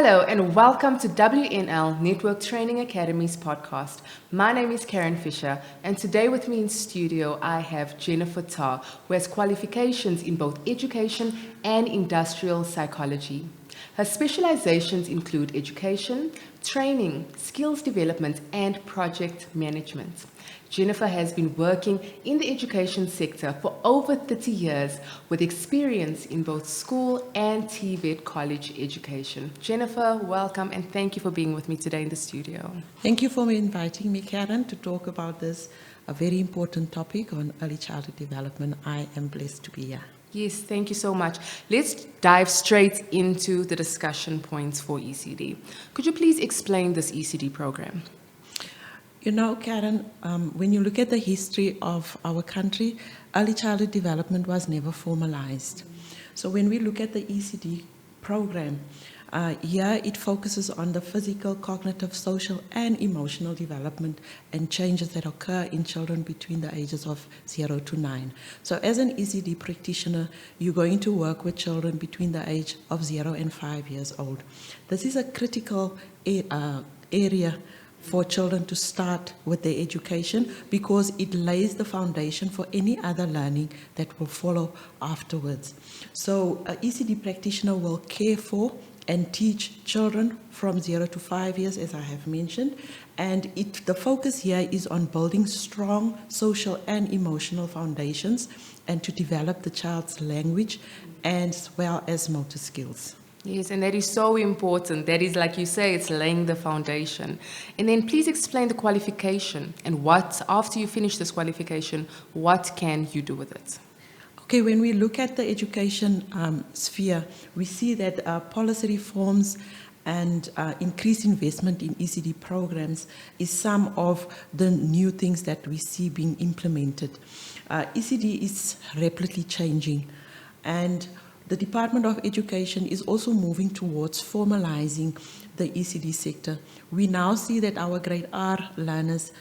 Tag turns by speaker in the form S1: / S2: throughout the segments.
S1: Hello and welcome to WNL Network Training Academy's podcast. My name is Karen Fisher, and today with me in studio I have Jennifer Tarr, who has qualifications in both education and industrial psychology. Her specializations include education, training, skills development, and project management. Jennifer has been working in the education sector for over 30 years with experience in both school and TVET college education. Jennifer, welcome and thank you for being with me today in the studio.
S2: Thank you for inviting me, Karen, to talk about this a very important topic on early childhood development. I am blessed to be here.
S1: Yes, thank you so much. Let's dive straight into the discussion points for ECD. Could you please explain this ECD program?
S2: You know, Karen, when you look at the history of our country, early childhood development was never formalized. So when we look at the ECD program, here it focuses on the physical, cognitive, social, and emotional development and changes that occur in children between the ages of 0 to 9. So as an ECD practitioner, you're going to work with children between the age of 0 and 5 years old. This is a critical area for children to start with their education because it lays the foundation for any other learning that will follow afterwards. So an ECD practitioner will care for and teach children from 0 to 5 years, as I have mentioned, and the focus here is on building strong social and emotional foundations and to develop the child's language as well as motor skills.
S1: Yes, and that is so important. That is, like you say, it's laying the foundation. And then please explain the qualification and what, after you finish this qualification, what can you do with it?
S2: Okay, when we look at the education sphere, we see that policy reforms and increased investment in ECD programs is some of the new things that we see being implemented. ECD is rapidly changing, and the Department of Education is also moving towards formalizing the ECD sector. We now see that our grade R learners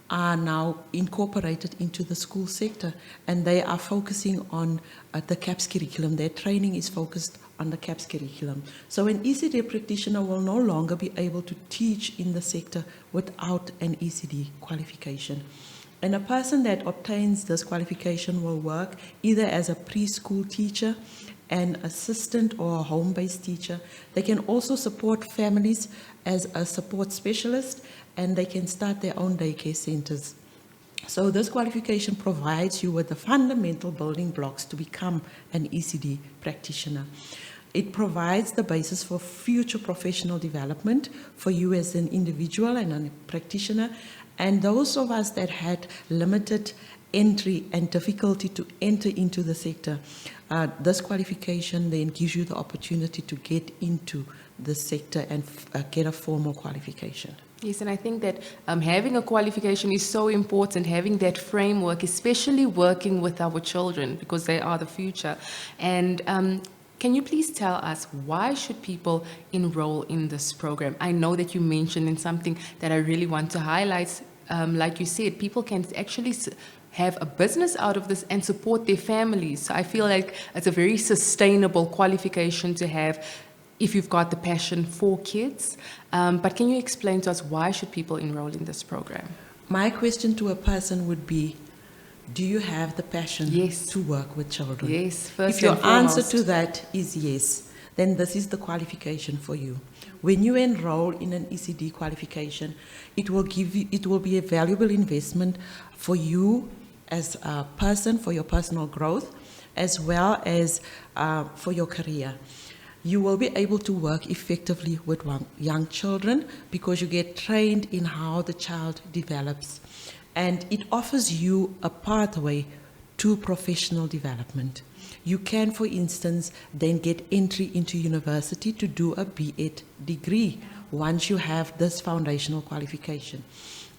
S2: are now incorporated into the school sector, and they are focusing on the CAPS curriculum. Their training is focused on the CAPS curriculum. So an ECD practitioner will no longer be able to teach in the sector without an ECD qualification. And a person that obtains this qualification will work either as a preschool teacher, an assistant, or a home-based teacher. They can also support families as a support specialist, and they can start their own daycare centers. So this qualification provides you with the fundamental building blocks to become an ECD practitioner. It provides the basis for future professional development for you as an individual and a practitioner, and those of us that had limited entry and difficulty to enter into the sector, this qualification then gives you the opportunity to get into the sector and get a formal qualification.
S1: Yes, and I think that having a qualification is so important, having that framework, especially working with our children because they are the future. And can you please tell us why should people enroll in this program? I know that you mentioned in something that I really want to highlight. Like you said, people can actually have a business out of this and support their families. So I feel like it's a very sustainable qualification to have if you've got the passion for kids. But can you explain to us why should people enroll in this program?
S2: My question to a person would be, do you have the passion to work with children?
S1: Yes, first
S2: If your
S1: and foremost.
S2: answer to that is yes, then this is the qualification for you. When you enroll in an ECD qualification, it will be a valuable investment for you as a person, for your personal growth, as well as for your career. You will be able to work effectively with young children because you get trained in how the child develops. And it offers you a pathway to professional development. You can, for instance, then get entry into university to do a B.Ed degree once you have this foundational qualification.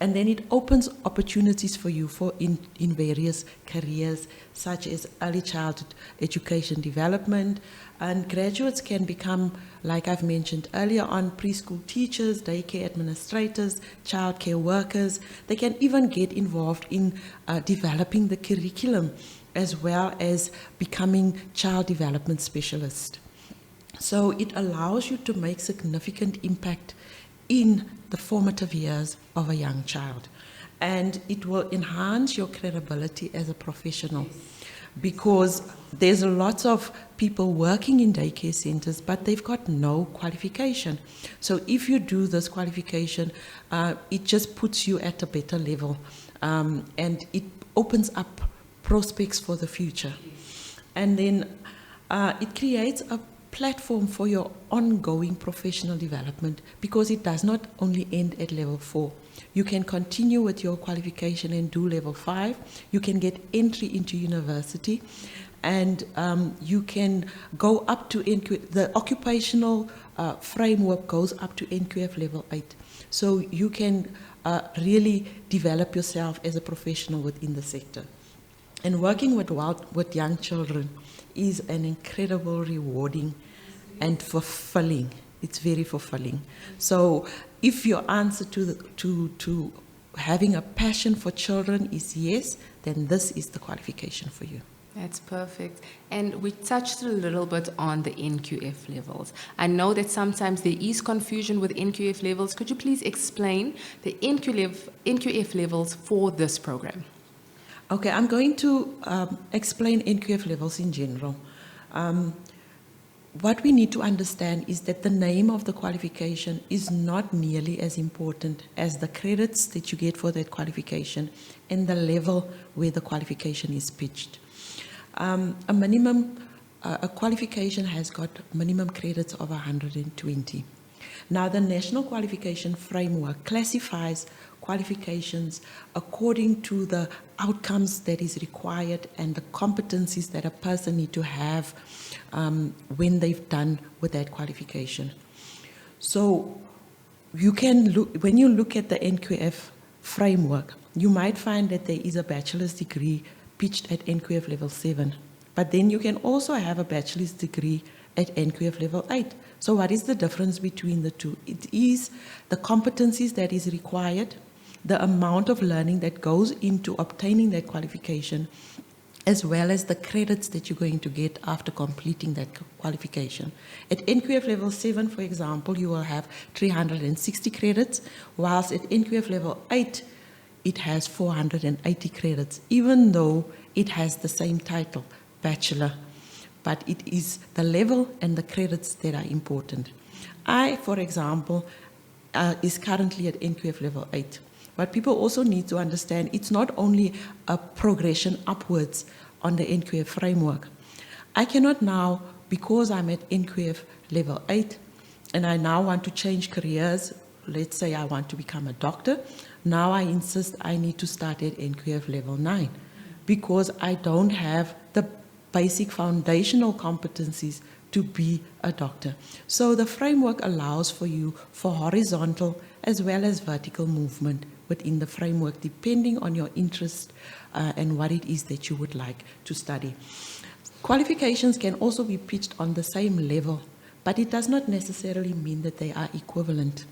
S2: And then it opens opportunities for you in various careers, such as early childhood education development, and graduates can become, like I've mentioned earlier on, preschool teachers, daycare administrators, childcare workers. They can even get involved in developing the curriculum as well as becoming child development specialists. So it allows you to make significant impact in the formative years of a young child. And it will enhance your credibility as a professional, because there's lots of people working in daycare centers, but they've got no qualification. So if you do this qualification, it just puts you at a better level, and it opens up prospects for the future. And then it creates a platform for your ongoing professional development, because it does not only end at level 4. You can continue with your qualification and do level 5. You can get entry into university, and you can go up to the occupational framework goes up to NQF level 8. So you can really develop yourself as a professional within the sector. And working with young children is an incredible, rewarding and fulfilling. It's very fulfilling. So if your answer to having a passion for children is yes, then this is the qualification for you.
S1: That's perfect. And we touched a little bit on the NQF levels. I know that sometimes there is confusion with NQF levels. Could you please explain the NQF levels for this program?
S2: Okay, I'm going to explain NQF levels in general. What we need to understand is that the name of the qualification is not nearly as important as the credits that you get for that qualification and the level where the qualification is pitched. A qualification has got minimum credits of 120. Now, the National Qualification Framework classifies qualifications according to the outcomes that is required and the competencies that a person needs to have when they've done with that qualification. So you can look, when you look at the NQF framework, you might find that there is a bachelor's degree pitched at NQF level 7, but then you can also have a bachelor's degree at NQF level 8. So what is the difference between the two? It is the competencies that is required, the amount of learning that goes into obtaining that qualification, as well as the credits that you're going to get after completing that qualification. At NQF level 7, for example, you will have 360 credits, whilst at NQF level 8, it has 480 credits, even though it has the same title, bachelor. But it is the level and the credits that are important. I, for example, is currently at NQF level 8. But people also need to understand it's not only a progression upwards on the NQF framework. I cannot now, because I'm at NQF level 8, and I now want to change careers, let's say I want to become a doctor, now I insist I need to start at NQF level 9, because I don't have the basic foundational competencies to be a doctor. So the framework allows for you for horizontal as well as vertical movement within the framework, depending on your interest and what it is that you would like to study. Qualifications can also be pitched on the same level, but it does not necessarily mean that they are equivalent.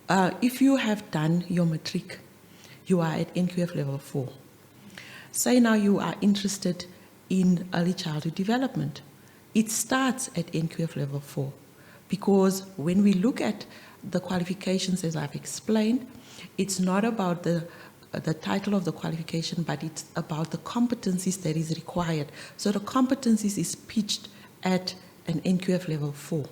S2: If you have done your matric, you are at NQF level 4. Say now you are interested in early childhood development. It starts at NQF level 4, because when we look at the qualifications, as I've explained, it's not about the title of the qualification, but it's about the competencies that is required. So the competencies is pitched at an NQF level 4.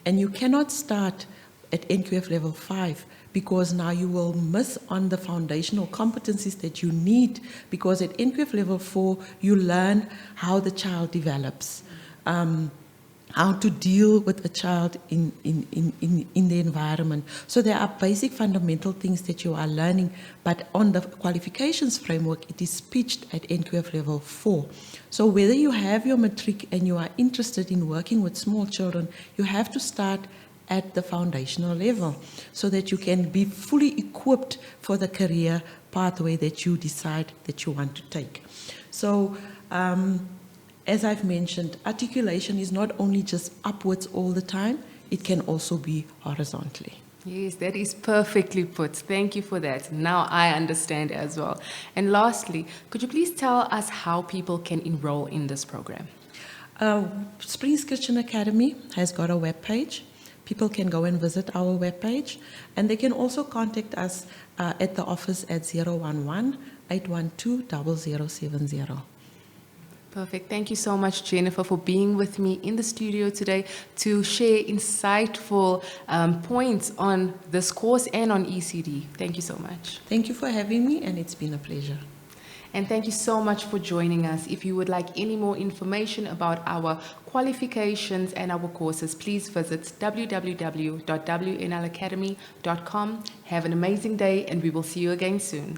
S2: And you cannot start at NQF level 5, because now you will miss on the foundational competencies that you need, because at NQF level 4, you learn how the child develops, how to deal with a child in the environment. So there are basic fundamental things that you are learning, but on the qualifications framework, it is pitched at NQF level 4. So whether you have your matric and you are interested in working with small children, you have to start at the foundational level so that you can be fully equipped for the career pathway that you decide that you want to take. So as I've mentioned, articulation is not only just upwards all the time, it can also be horizontally.
S1: Yes, that is perfectly put. Thank you for that. Now I understand as well. And lastly, could you please tell us how people can enroll in this program?
S2: Springs Christian Academy has got a webpage. People can go and visit our webpage, and they can also contact us at the office at 011-812-0070.
S1: Perfect. Thank you so much, Jennifer, for being with me in the studio today to share insightful points on this course and on ECD. Thank you so much.
S2: Thank you for having me, and it's been a pleasure.
S1: And thank you so much for joining us. If you would like any more information about our qualifications and our courses, please visit www.wnlacademy.com. Have an amazing day, and we will see you again soon.